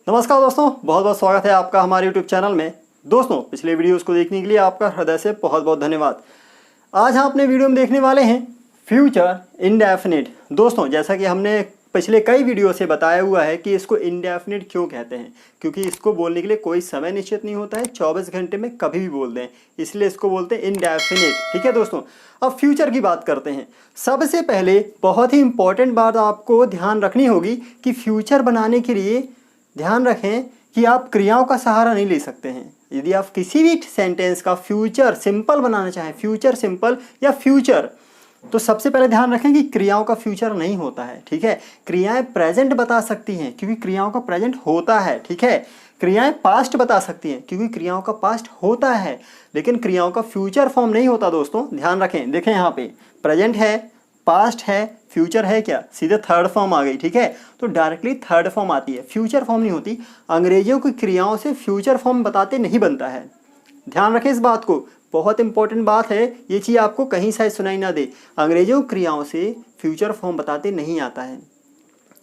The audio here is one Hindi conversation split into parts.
नमस्कार दोस्तों, बहुत बहुत स्वागत है आपका हमारे यूट्यूब चैनल में। दोस्तों, पिछले वीडियोस को देखने के लिए आपका हृदय से बहुत बहुत धन्यवाद। आज हम अपने वीडियो में देखने वाले हैं फ्यूचर इंडेफिनिट। दोस्तों, जैसा कि हमने पिछले कई वीडियो से बताया हुआ है कि इसको इंडेफिनिट क्यों कहते हैं, क्योंकि इसको बोलने के लिए कोई समय निश्चित नहीं होता है, 24 घंटे में कभी भी बोल दें, इसलिए इसको बोलते हैं इंडेफिनिट। ठीक है दोस्तों, अब फ्यूचर की बात करते हैं। सबसे पहले बहुत ही इंपॉर्टेंट बात आपको ध्यान रखनी होगी कि फ्यूचर बनाने के लिए ध्यान रखें कि आप क्रियाओं का सहारा नहीं ले सकते हैं। यदि आप किसी भी सेंटेंस का फ्यूचर सिंपल बनाना चाहें, फ्यूचर सिंपल या फ्यूचर, तो सबसे पहले ध्यान रखें कि क्रियाओं का फ्यूचर नहीं होता है। ठीक है, क्रियाएं प्रेजेंट बता सकती हैं क्योंकि क्रियाओं का प्रेजेंट होता है। ठीक है, क्रियाएं पास्ट बता सकती हैं क्योंकि क्रियाओं का पास्ट होता है, लेकिन क्रियाओं का फ्यूचर फॉर्म नहीं होता। दोस्तों ध्यान रखें, देखें यहाँ पे प्रेजेंट है, पास्ट है, फ्यूचर है, क्या सीधे थर्ड फॉर्म आ गई। ठीक है, तो डायरेक्टली थर्ड फॉर्म आती है, फ्यूचर फॉर्म नहीं होती। अंग्रेजियों की क्रियाओं से फ्यूचर फॉर्म बताते नहीं बनता है। ध्यान रखें इस बात को, बहुत इंपॉर्टेंट बात है, ये चीज़ आपको कहीं शायद सुनाई ना दे। अंग्रेजियों क्रियाओं से फ्यूचर फॉर्म बताते नहीं आता है,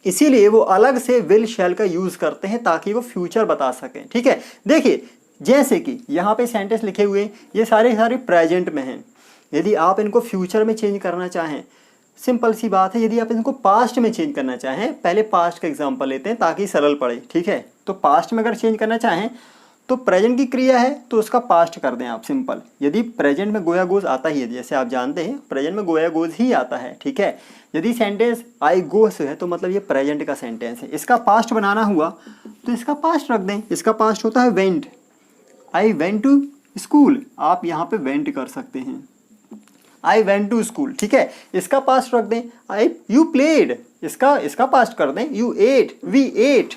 इसीलिए वो अलग से विल शैल का यूज़ करते हैं ताकि वो फ्यूचर बता सकें। ठीक है, देखिए जैसे कि यहाँ पे सेंटेंस लिखे हुए ये सारे प्रेजेंट में हैं। यदि आप इनको फ्यूचर में चेंज करना चाहें, सिंपल सी बात है, यदि आप इनको पास्ट में चेंज करना चाहें, पहले पास्ट का एग्जांपल लेते हैं ताकि सरल पड़े। ठीक है, तो पास्ट में अगर चेंज करना चाहें तो प्रेजेंट की क्रिया है तो उसका पास्ट कर दें आप सिंपल। यदि प्रेजेंट में गोया गोज आता ही है, जैसे आप जानते हैं प्रेजेंट में गोया गोज ही आता है। ठीक है, यदि सेंटेंस आई गो से है तो मतलब ये प्रेजेंट का सेंटेंस है। इसका पास्ट बनाना हुआ तो इसका पास्ट रख दें, इसका पास्ट होता है went. I went to school, आप यहाँ पे वेंट कर सकते हैं, आई वेंट टू स्कूल। ठीक है, इसका पास्ट रख दें, आई यू प्लेड, इसका पास्ट कर दें, यू एट, वी एट।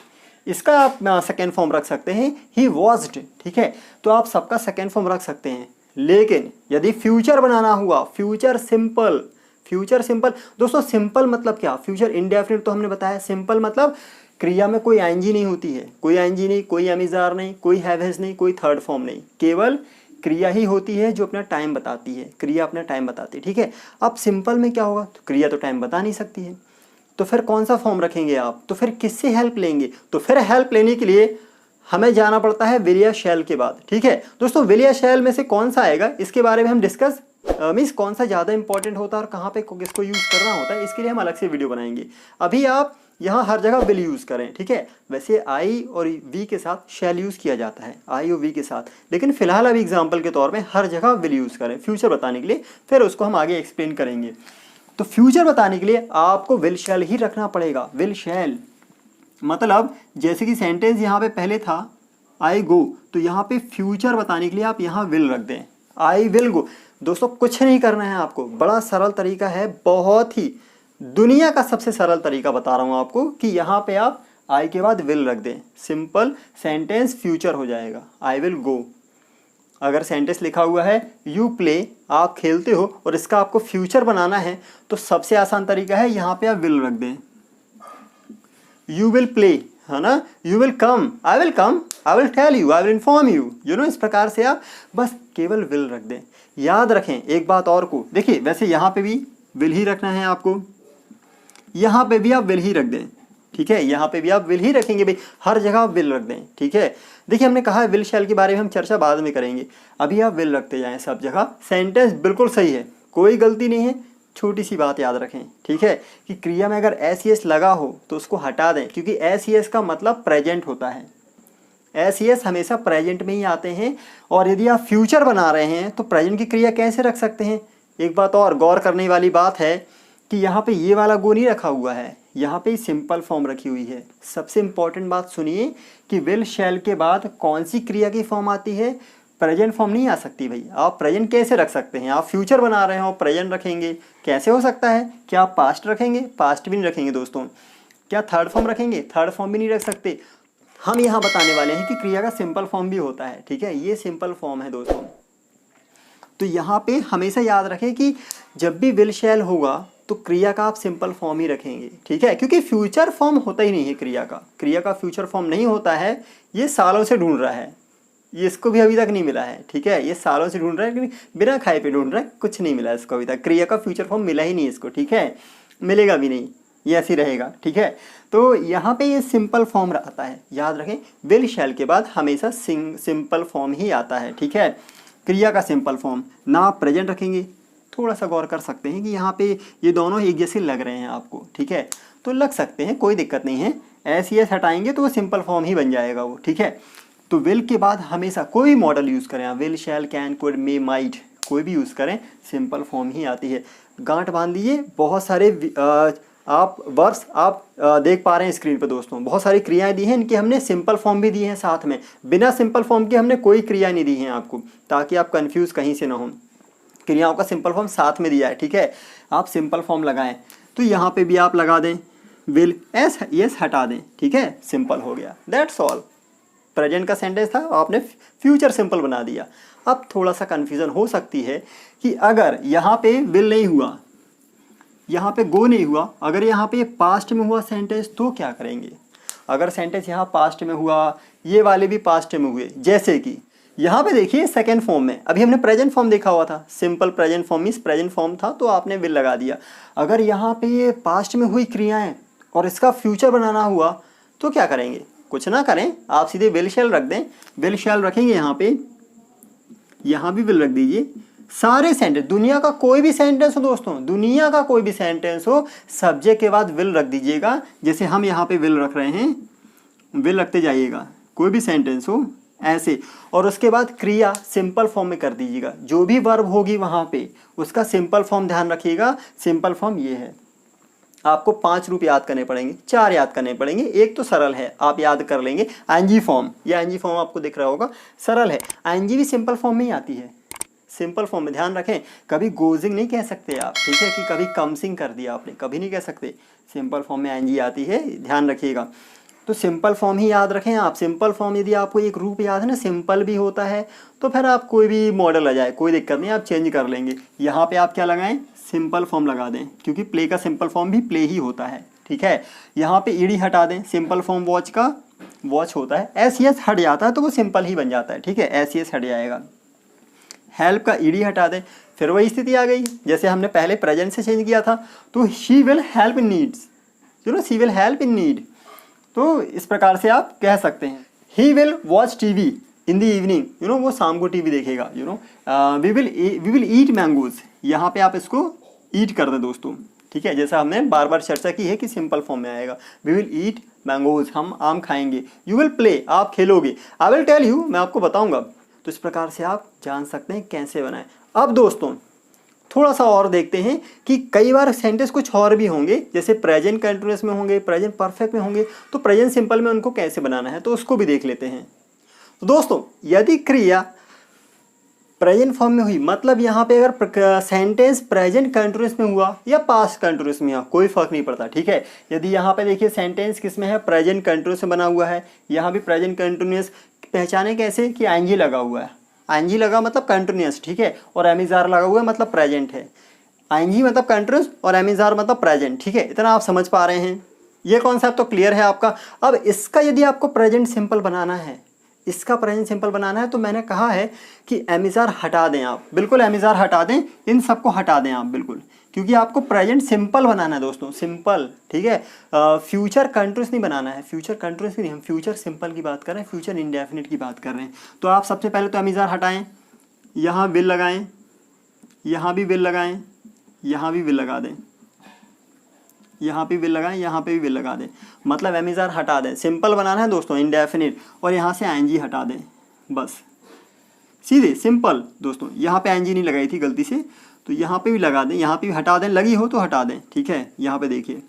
इसका आप सेकेंड फॉर्म रख सकते हैं, ही वॉज्ड। ठीक है, तो आप सबका सेकेंड फॉर्म रख सकते हैं। लेकिन यदि फ्यूचर बनाना हुआ, फ्यूचर सिंपल, फ्यूचर सिंपल। दोस्तों सिंपल मतलब क्या, फ्यूचर इंडेफिनिट तो हमने बताया, सिंपल मतलब क्रिया में कोई आईएनजी नहीं होती है, कोई आईएनजी नहीं, कोई एमिजार नहीं, कोई हैव हैज नहीं, कोई थर्ड फॉर्म नहीं, केवल क्रिया ही होती है जो अपना टाइम बताती है, क्रिया अपना टाइम बताती है। ठीक है, अब सिंपल में क्या होगा, तो क्रिया तो टाइम बता नहीं सकती है, तो फिर कौन सा फॉर्म रखेंगे आप, तो फिर किससे हेल्प लेंगे, तो फिर हेल्प लेने के लिए हमें जाना पड़ता है विल या शैल के बाद। ठीक है दोस्तों, विल या शैल में से कौन सा आएगा इसके बारे में हम डिस्कस मीन्स कौन सा ज़्यादा इंपॉर्टेंट होता है और कहाँ पे किसको यूज़ करना होता है, इसके लिए हम अलग से वीडियो बनाएंगे। अभी आप यहाँ हर जगह विल यूज़ करें। ठीक है, वैसे आई और वी के साथ शैल यूज़ किया जाता है, आई और वी के साथ, लेकिन फिलहाल अभी एग्जाम्पल के तौर में हर जगह विल यूज़ करें फ्यूचर बताने के लिए, फिर उसको हम आगे एक्सप्लेन करेंगे। तो फ्यूचर बताने के लिए आपको विल शैल ही रखना पड़ेगा। विल शैल मतलब जैसे कि सेंटेंस यहाँ पे पहले था आई गो, तो यहाँ पे फ्यूचर बताने के लिए आप यहाँ विल रख दें, आई विल गो। दोस्तों कुछ नहीं करना है आपको, बड़ा सरल तरीका है, बहुत ही दुनिया का सबसे सरल तरीका बता रहा हूँ आपको कि यहाँ पे आप आई के बाद विल रख दें, सिंपल सेंटेंस फ्यूचर हो जाएगा, आई विल गो। अगर सेंटेंस लिखा हुआ है यू प्ले, आप खेलते हो, और इसका आपको फ्यूचर बनाना है तो सबसे आसान तरीका है यहाँ पे आप विल रख दें, यू विल प्ले, है ना, you will come, I will come, I will tell you, I will inform you, you know. इस प्रकार से आप बस केवल विल रख दें। याद रखें एक बात और को, देखिए वैसे यहाँ पे भी विल ही रखना है आपको, यहाँ पे भी आप विल ही रख दें। ठीक है, यहाँ पे भी आप विल ही रखेंगे भाई, हर जगह आप विल रख दें। ठीक है, देखिए हमने कहा है विल शैल के बारे में हम चर्चा बाद में करेंगे, अभी आप विल रखते जाएं सब जगह। सेंटेंस बिल्कुल सही है, कोई गलती नहीं है। छोटी सी बात याद रखें, ठीक है, कि क्रिया में अगर एस ई एस लगा हो तो उसको हटा दें, क्योंकि एस ई एस का मतलब प्रेजेंट होता है, एस ई एस हमेशा प्रेजेंट में ही आते हैं। और यदि आप फ्यूचर बना रहे हैं तो प्रेजेंट की क्रिया कैसे रख सकते हैं। एक बात और गौर करने वाली बात है कि यहाँ पे ये वाला गो नहीं रखा हुआ है, यहाँ पे सिंपल फॉर्म रखी हुई है। सबसे इंपॉर्टेंट बात सुनिए कि विल शैल के बाद कौन सी क्रिया की फॉर्म आती है, प्रेजेंट फॉर्म नहीं आ सकती भाई। आप प्रेजेंट कैसे रख सकते हैं, आप फ्यूचर बना रहे हो प्रेजेंट रखेंगे, कैसे हो सकता है। क्या आप पास्ट रखेंगे, पास्ट भी नहीं रखेंगे दोस्तों। क्या थर्ड फॉर्म रखेंगे, थर्ड फॉर्म भी नहीं रख सकते। हम यहाँ बताने वाले हैं कि क्रिया का सिंपल फॉर्म भी होता है। ठीक है, ये सिंपल फॉर्म है दोस्तों। तो यहाँ पे हमेशा याद रखें कि जब भी विल शैल होगा तो क्रिया का आप सिंपल फॉर्म ही रखेंगे। ठीक है, क्योंकि फ्यूचर फॉर्म होता ही नहीं है क्रिया का फ्यूचर फॉर्म नहीं होता है। ये सालों से ढूंढ रहा है, ये इसको भी अभी तक नहीं मिला है। ठीक है, ये सालों से ढूंढ रहा है, क्योंकि बिना खाए पे ढूंढ रहा है, कुछ नहीं मिला इसको अभी तक, क्रिया का फ्यूचर फॉर्म मिला ही नहीं इसको। ठीक है, मिलेगा भी नहीं, ये ऐसे ही रहेगा, ठीक है। तो यहाँ पे ये सिंपल फॉर्म आता है, याद रखें विल शैल के बाद हमेशा सिंपल फॉर्म ही आता है, ठीक है। क्रिया का सिंपल फॉर्म ना आप प्रेजेंट रखेंगे, थोड़ा सा गौर कर सकते हैं कि यहाँ पे ये दोनों एक जैसे लग रहे हैं आपको, ठीक है, तो लग सकते हैं, कोई दिक्कत नहीं है। एस एस हटाएंगे तो वो सिंपल फॉर्म ही बन जाएगा वो, ठीक है। तो विल के बाद हमेशा कोई भी मॉडल यूज़ करें, will shell can could may might कोई भी यूज़ करें, सिंपल फॉर्म ही आती है। गांठ बांध लीजिए, बहुत सारे आप वर्ड्स आप देख पा रहे हैं स्क्रीन पर दोस्तों, बहुत सारी क्रियाएं दी हैं, इनके हमने सिंपल फॉर्म भी दिए हैं साथ में, बिना सिंपल फॉर्म के हमने कोई क्रिया नहीं दी है आपको, ताकि आप कंफ्यूज कहीं से ना हो। क्रियाओं का सिंपल फॉर्म साथ में दिया है, ठीक है। आप सिंपल फॉर्म लगाएं तो यहाँ पे भी आप लगा दें विल, एस यस हटा दें, ठीक है, सिंपल हो गया, दैट्स ऑल। प्रेजेंट का सेंटेंस था, आपने फ्यूचर सिंपल बना दिया। अब थोड़ा सा कन्फ्यूज़न हो सकती है कि अगर यहाँ पे विल नहीं हुआ, यहाँ पे गो नहीं हुआ, अगर यहाँ पे पास्ट में हुआ सेंटेंस तो क्या करेंगे। अगर सेंटेंस यहाँ पास्ट में हुआ, ये वाले भी पास्ट में हुए, जैसे कि यहाँ पे देखिए सेकेंड फॉर्म में, अभी हमने प्रेजेंट फॉर्म देखा हुआ था, simple present form means present form था तो आपने विल लगा दिया। अगर यहाँ पे ये पास्ट में हुई क्रियाएं और इसका फ्यूचर बनाना हुआ तो क्या करेंगे, कुछ ना करें, आप सीधे विल शैल रख दें, विल शैल रखेंगे यहाँ पे, यहाँ भी विल रख दीजिए। सारे सेंटेंस, दुनिया का कोई भी सेंटेंस हो दोस्तों, दुनिया का कोई भी सेंटेंस हो, सब्जेक्ट के बाद विल रख दीजिएगा, जैसे हम यहाँ पे विल रख रहे हैं, विल रखते जाइएगा, कोई भी सेंटेंस हो ऐसे, और उसके बाद क्रिया सिंपल फॉर्म में कर दीजिएगा, जो भी वर्ब होगी वहाँ पे उसका सिंपल फॉर्म ध्यान रखिएगा। सिंपल फॉर्म ये है, आपको 5 रूप याद करने पड़ेंगे, 4 याद करने पड़ेंगे, एक तो सरल है आप याद कर लेंगे, आईएनजी फॉर्म, ये आईएनजी फॉर्म आपको दिख रहा होगा, सरल है। आईएनजी भी सिंपल फॉर्म में ही आती है, सिंपल फॉर्म में ध्यान रखें, कभी गोजिंग नहीं कह सकते आप, ठीक है, कि कभी कमसिंग कर दिया आपने, कभी नहीं कह सकते, सिंपल फॉर्म में आईएनजी आती है, ध्यान रखिएगा। तो सिंपल फॉर्म ही याद रखें आप। सिंपल फॉर्म यदि आपको एक रूप याद है ना, सिंपल भी होता है, तो फिर आप कोई भी मॉडल आ जाए कोई दिक्कत नहीं, आप चेंज कर लेंगे। यहाँ पे आप क्या लगाएं, सिंपल फॉर्म लगा दें, क्योंकि प्ले का सिंपल फॉर्म भी प्ले ही होता है, ठीक है। यहाँ पे ईडी हटा दें, सिंपल फॉर्म वॉच का वॉच होता है, एस यस हट जाता है तो वो सिंपल ही बन जाता है, ठीक है, एस यस हट जाएगा। हेल्प का ईडी हटा दें, फिर वही स्थिति आ गई जैसे हमने पहले प्रेजेंट से चेंज किया था, तो she will help in needs, she will help in need, तो इस प्रकार से आप कह सकते हैं। He will watch TV in the evening, वो शाम को टीवी देखेगा, वी विल ईट मैंगोज, यहाँ पे आप इसको ईट कर दें दोस्तों, ठीक है, जैसा हमने बार बार चर्चा की है कि सिंपल फॉर्म में आएगा। वी विल ईट मैंगोज, हम आम खाएंगे। यू विल प्ले, आप खेलोगे। आई विल टेल यू, मैं आपको बताऊंगा। तो इस प्रकार से आप जान सकते हैं कैसे बनाएं। अब दोस्तों थोड़ा सा और देखते हैं कि कई बार सेंटेंस कुछ और भी होंगे, जैसे प्रेजेंट कंटिन्यूअस में होंगे, प्रेजेंट परफेक्ट में होंगे, तो प्रेजेंट सिंपल में उनको कैसे बनाना है तो उसको भी देख लेते हैं। तो दोस्तों यदि क्रिया प्रेजेंट फॉर्म में हुई, मतलब यहाँ पे अगर सेंटेंस प्रेजेंट कंटिन्यूअस में हुआ या पास्ट कंटिन्यूअस में हुआ, कोई फर्क नहीं पड़ता, ठीक है। यदि यहाँ पे देखिए सेंटेंस किस में है, प्रेजेंट कंटिन्यूअस में बना हुआ है, यहाँ भी प्रेजेंट कंटिन्यूअस, पहचाने कैसे कि आईएनजी लगा हुआ है, आईएनजी लगा मतलब कंटिन्यूअस, ठीक है, और एमिजार लगा हुआ है मतलब प्रेजेंट है। आईएनजी मतलब कंटिन्यूअस और एमिजार मतलब प्रेजेंट, ठीक है, इतना आप समझ पा रहे हैं, ये कॉन्सेप्ट तो क्लियर है आपका। अब इसका यदि आपको प्रेजेंट सिंपल बनाना है, इसका प्रेजेंट सिंपल बनाना है, तो मैंने कहा है कि एमिजार हटा दें आप, बिल्कुल एमिजार हटा दें, इन सबको हटा दें आप बिल्कुल, क्योंकि आपको प्रेजेंट सिंपल बनाना है दोस्तों, सिंपल, ठीक है। फ्यूचर कंटिन्यूअस नहीं बनाना है, फ्यूचर कंटिन्यूअस नहीं, हम फ्यूचर सिंपल की बात कर रहे हैं, फ्यूचर इंडेफिनिट की बात कर रहे हैं। तो आप सबसे पहले तो एमिजार हटाएं, यहाँ विल लगाएं, यहाँ भी विल लगाएं, यहाँ भी विल लगा दें, यहाँ पे विल लगाएं, यहाँ पे भी विल लगा दें, मतलब एमिजार हटा दें। सिंपल बनाना है दोस्तों, इंडेफिनिट, और यहाँ से आईएनजी हटा दें, बस सीधे सिंपल दोस्तों। यहाँ पे आईएनजी नहीं लगाई थी गलती से, तो यहाँ पे भी लगा दें, यहाँ पे भी हटा दें, लगी हो तो हटा दें, ठीक है। यहाँ पे देखिए,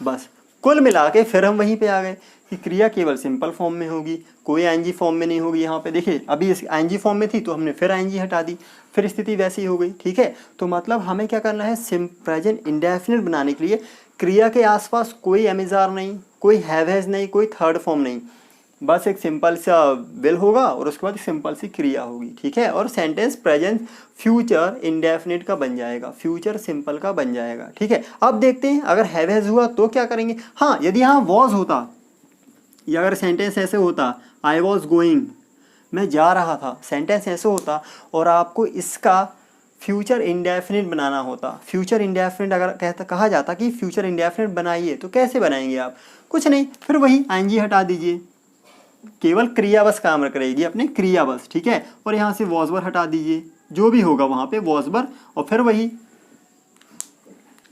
बस कुल मिला के फिर हम वहीं पे आ गए कि क्रिया केवल सिंपल फॉर्म में होगी, कोई आईएनजी फॉर्म में नहीं होगी। यहाँ पे देखिए अभी आईएनजी फॉर्म में थी तो हमने फिर आईएनजी हटा दी, फिर स्थिति वैसी हो गई, ठीक है। तो मतलब हमें क्या करना है, प्रेजेंट इंडेफिनिट बनाने के लिए क्रिया के आसपास कोई एमिजार नहीं, कोई हैव नहीं, कोई थर्ड फॉर्म नहीं, बस एक सिंपल सा विल होगा और उसके बाद एक सिंपल सी क्रिया होगी, ठीक है। और सेंटेंस प्रेजेंट फ्यूचर इंडेफिनिट का बन जाएगा, फ्यूचर सिंपल का बन जाएगा, ठीक है। अब देखते हैं अगर हैव हुआ तो क्या करेंगे। हाँ, यदि यहाँ वॉज होता या अगर सेंटेंस ऐसे होता, आई वॉज गोइंग, मैं जा रहा था, सेंटेंस ऐसे होता और आपको इसका फ्यूचर इंडेफिनिट बनाना होता, फ्यूचर इंडेफिनिट अगर कहा जाता कि फ्यूचर इंडेफिनिट बनाइए, तो कैसे बनाएंगे आप? कुछ नहीं, फिर वही आईएनजी हटा दीजिए, केवल क्रिया बस काम करेगी, अपने क्रिया बस, ठीक है। और यहाँ से वॉज वर हटा दीजिए, जो भी होगा वहाँ पे वॉज वर, और फिर वही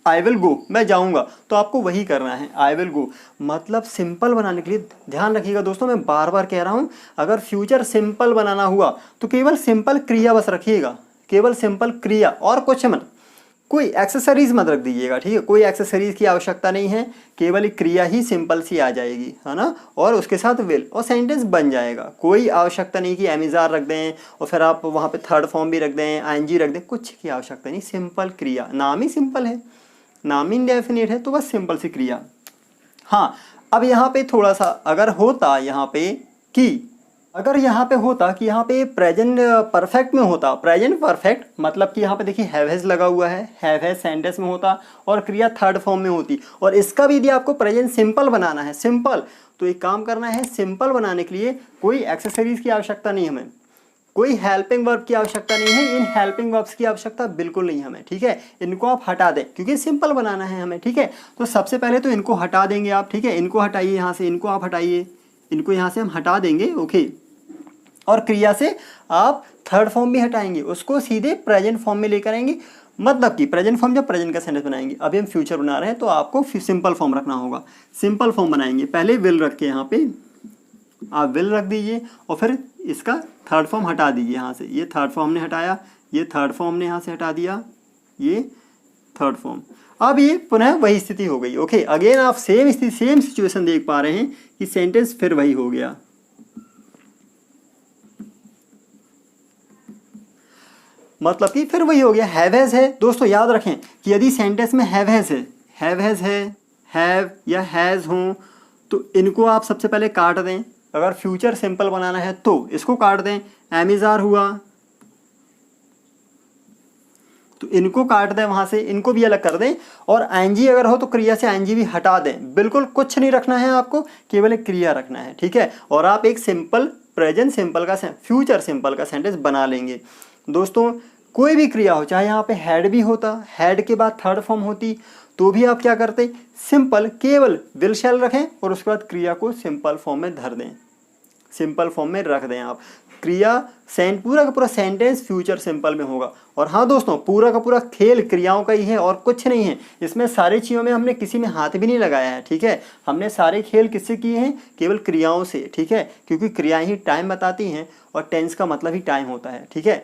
आई विल गो, मैं जाऊँगा, तो आपको वही करना है, आई विल गो। मतलब सिंपल बनाने के लिए ध्यान रखिएगा दोस्तों, मैं बार बार कह रहा हूँ, अगर फ्यूचर सिंपल बनाना हुआ तो केवल सिंपल क्रिया बस रखिएगा, केवल सिंपल क्रिया, और कुछ मत, कोई एक्सेसरीज मत रख दीजिएगा, ठीक है। कोई एक्सेसरीज की आवश्यकता नहीं है, केवल एक क्रिया ही सिंपल सी आ जाएगी, है ना, और उसके साथ विल, और सेंटेंस बन जाएगा। कोई आवश्यकता नहीं कि एमिजार रख दें और फिर आप वहाँ पे थर्ड फॉर्म भी रख दें, आईएनजी रख दें, कुछ की आवश्यकता नहीं। सिंपल क्रिया, नाम ही सिंपल है, नाम इंडेफिनिट है, तो बस सिंपल सी क्रिया। हाँ, अब यहाँ पे थोड़ा सा अगर होता यहाँ पे कि अगर यहाँ पे होता कि यहाँ पे प्रेजेंट परफेक्ट में होता, प्रेजेंट परफेक्ट मतलब कि यहाँ पे देखिए हैव हैज लगा हुआ है, हैव हैज सेंटेंस में होता और क्रिया थर्ड फॉर्म में होती, और इसका भी यदि आपको प्रेजेंट सिंपल बनाना है, सिंपल, तो एक काम करना है, सिंपल बनाने के लिए कोई एक्सेसरीज की आवश्यकता नहीं हमें, कोई हेल्पिंग वर्ब की आवश्यकता नहीं है, इन हेल्पिंग वर्ब्स की आवश्यकता बिल्कुल नहीं हमें, ठीक है। इनको आप हटा दें क्योंकि सिंपल बनाना है हमें, ठीक है। तो सबसे पहले तो इनको हटा देंगे आप, ठीक है, इनको हटाइए यहाँ से, इनको आप हटाइए, इनको यहाँ से हम हटा देंगे, ओके। और क्रिया से आप थर्ड फॉर्म भी हटाएंगे, उसको सीधे प्रेजेंट फॉर्म में लेकर आएंगे, मतलब कि प्रेजेंट फॉर्म जब प्रेजेंट का सेंटेंस बनाएंगे, अभी हम फ्यूचर बना रहे हैं तो आपको सिंपल फॉर्म रखना होगा। सिंपल फॉर्म बनाएंगे, पहले विल रख के यहाँ पे आप विल रख दीजिए और फिर इसका थर्ड फॉर्म हटा दीजिए यहाँ से, ये थर्ड फॉर्म ने हटाया, ये थर्ड फॉर्म ने यहाँ से हटा दिया, ये थर्ड फॉर्म। अब ये पुनः वही स्थिति हो गई, ओके। अगेन आप सेम स्थिति, सेम सिचुएशन देख पा रहे हैं कि सेंटेंस फिर वही हो गया। मतलब कि फिर वही हो गया, हैव हैज है। दोस्तों याद रखें कि यदि सेंटेंस में हैव हैज है, हैव हैज है, हैव या हैज हों, तो इनको आप सबसे पहले काट दें। अगर फ्यूचर सिंपल बनाना है तो इसको काट दें। एमिजार हुआ तो इनको काट दें, वहाँ से इनको भी अलग कर दें। और आईएनजी अगर हो तो क्रिया से आईएनजी भी हटा दें। बिल्कुल कुछ नहीं रखना है आपको, केवल एक क्रिया रखना है, ठीक है। और आप एक सिंपल प्रेजेंट सिंपल का फ्यूचर सिंपल का सेंटेंस बना लेंगे। दोस्तों कोई भी क्रिया हो, चाहे यहाँ पे हैड भी होता, हैड के बाद थर्ड फॉर्म होती, तो भी आप क्या करते, सिंपल केवल विल शैल रखें और उसके बाद क्रिया को सिंपल फॉर्म में धर दें, सिंपल फॉर्म में रख दें आप। क्रिया पूरा का पूरा सेंटेंस फ्यूचर सिंपल में होगा। और हाँ दोस्तों, पूरा का पूरा खेल क्रियाओं का ही है और कुछ नहीं है। इसमें सारी चीज़ों में हमने किसी में हाथ भी नहीं लगाया है, ठीक है। हमने सारे खेल किससे किए हैं, केवल क्रियाओं से, ठीक है। क्योंकि क्रियाएं ही टाइम बताती हैं और टेंस का मतलब ही टाइम होता है, ठीक है।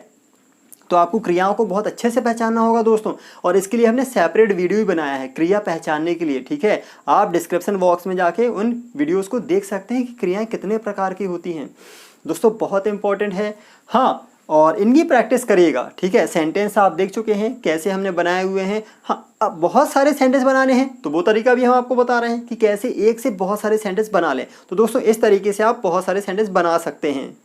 तो आपको क्रियाओं को बहुत अच्छे से पहचानना होगा दोस्तों, और इसके लिए हमने सेपरेट वीडियो भी बनाया है क्रिया पहचानने के लिए, ठीक है। आप डिस्क्रिप्शन बॉक्स में जाके उन वीडियोस को देख सकते हैं कि क्रियाएं कितने प्रकार की होती हैं। दोस्तों बहुत इंपॉर्टेंट है, हाँ, और इनकी प्रैक्टिस करिएगा, ठीक है। सेंटेंस आप देख चुके हैं कैसे हमने बनाए हुए हैं। हाँ, अब बहुत सारे सेंटेंस बनाने हैं तो वो तरीका भी हम आपको बता रहे हैं कि कैसे एक से बहुत सारे सेंटेंस बना लें। तो दोस्तों इस तरीके से आप बहुत सारे सेंटेंस बना सकते हैं।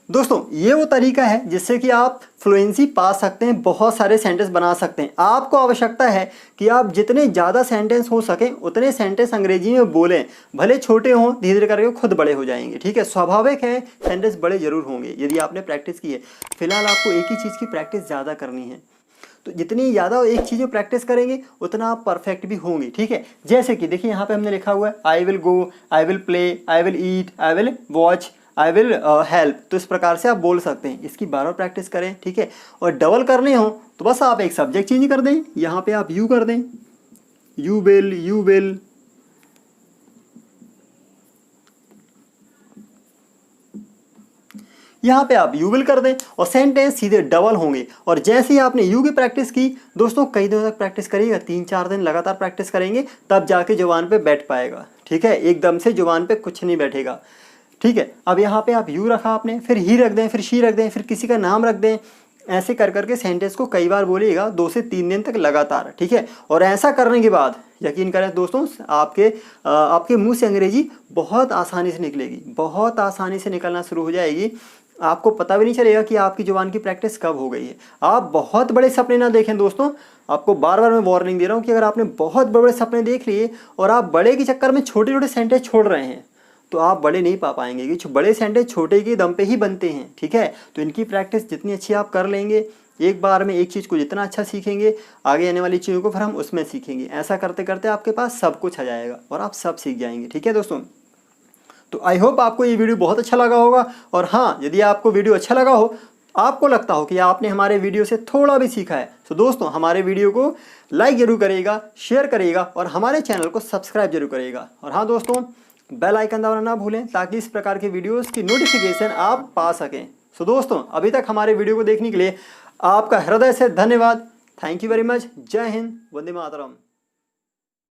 दोस्तों ये वो तरीका है जिससे कि आप फ्लुएंसी पा सकते हैं, बहुत सारे सेंटेंस बना सकते हैं। आपको आवश्यकता है कि आप जितने ज़्यादा सेंटेंस हो सके उतने सेंटेंस अंग्रेजी में बोलें, भले छोटे हों, धीरे धीरे करके खुद बड़े हो जाएंगे, ठीक है। स्वाभाविक है, सेंटेंस बड़े जरूर होंगे यदि आपने प्रैक्टिस की है। फिलहाल आपको एक ही चीज़ की प्रैक्टिस ज़्यादा करनी है, तो जितनी ज़्यादा एक चीज़ में प्रैक्टिस करेंगे उतना आप परफेक्ट भी होंगे, ठीक है। जैसे कि देखिए यहाँ पे हमने लिखा हुआ है I will go, I will play, I will eat, I will watch, I will help. तो इस प्रकार से आप बोल सकते हैं। इसकी बार बार प्रैक्टिस करें, ठीक है। और डबल करने हो तो बस आप एक सब्जेक्ट चेंज कर दें, यहाँ पे आप यू कर दें, यू विल, यू विल। यहाँ पे आप यू विल कर दें और सेंटेंस सीधे डबल होंगे। और जैसे ही आपने यू की प्रैक्टिस की दोस्तों, कई दिनों तक प्रैक्टिस करिएगा, 3-4 दिन लगातार प्रैक्टिस करेंगे, तब जाके जुबान पे बैठ पाएगा, ठीक है। एकदम से जुबान पे कुछ नहीं बैठेगा, ठीक है। अब यहाँ पे आप यू रखा आपने, फिर ही रख दें, फिर शी रख दें, फिर किसी का नाम रख दें। ऐसे कर करके सेंटेंस को कई बार बोलिएगा, 2 से 3 दिन तक लगातार, ठीक है। और ऐसा करने के बाद यकीन करें दोस्तों, आपके मुंह से अंग्रेजी बहुत आसानी से निकलेगी, बहुत आसानी से निकलना शुरू हो जाएगी। आपको पता भी नहीं चलेगा कि आपकी जुबान की प्रैक्टिस कब हो गई है। आप बहुत बड़े सपने ना देखें दोस्तों, आपको बार बार मैं वार्निंग दे रहा हूँ कि अगर आपने बहुत बड़े बड़े सपने देख लिए और आप बड़े के चक्कर में छोटे छोटे सेंटेंस छोड़ रहे हैं तो आप बड़े नहीं पा पाएंगे, क्योंकि बड़े सेंटेंस छोटे के दम पे ही बनते हैं, ठीक है। तो इनकी प्रैक्टिस जितनी अच्छी आप कर लेंगे, एक बार में एक चीज़ को जितना अच्छा सीखेंगे, आगे आने वाली चीज़ों को फिर हम उसमें सीखेंगे। ऐसा करते करते आपके पास सब कुछ आ जाएगा और आप सब सीख जाएंगे। ठीक है दोस्तों, तो आई होप आपको ये वीडियो बहुत अच्छा लगा होगा। और हाँ, यदि आपको वीडियो अच्छा लगा हो, आपको लगता हो कि आपने हमारे वीडियो से थोड़ा भी सीखा है, तो दोस्तों हमारे वीडियो को लाइक जरूर करिएगा, शेयर करिएगा और हमारे चैनल को सब्सक्राइब जरूर करिएगा। और हाँ दोस्तों, बेल आइकन दबाना ना भूलें ताकि इस प्रकार के वीडियोस की नोटिफिकेशन आप पा सकें। सो दोस्तों, अभी तक हमारे वीडियो को देखने के लिए आपका हृदय से धन्यवाद। Thank you very much. जय हिंद, वंदे मातरम।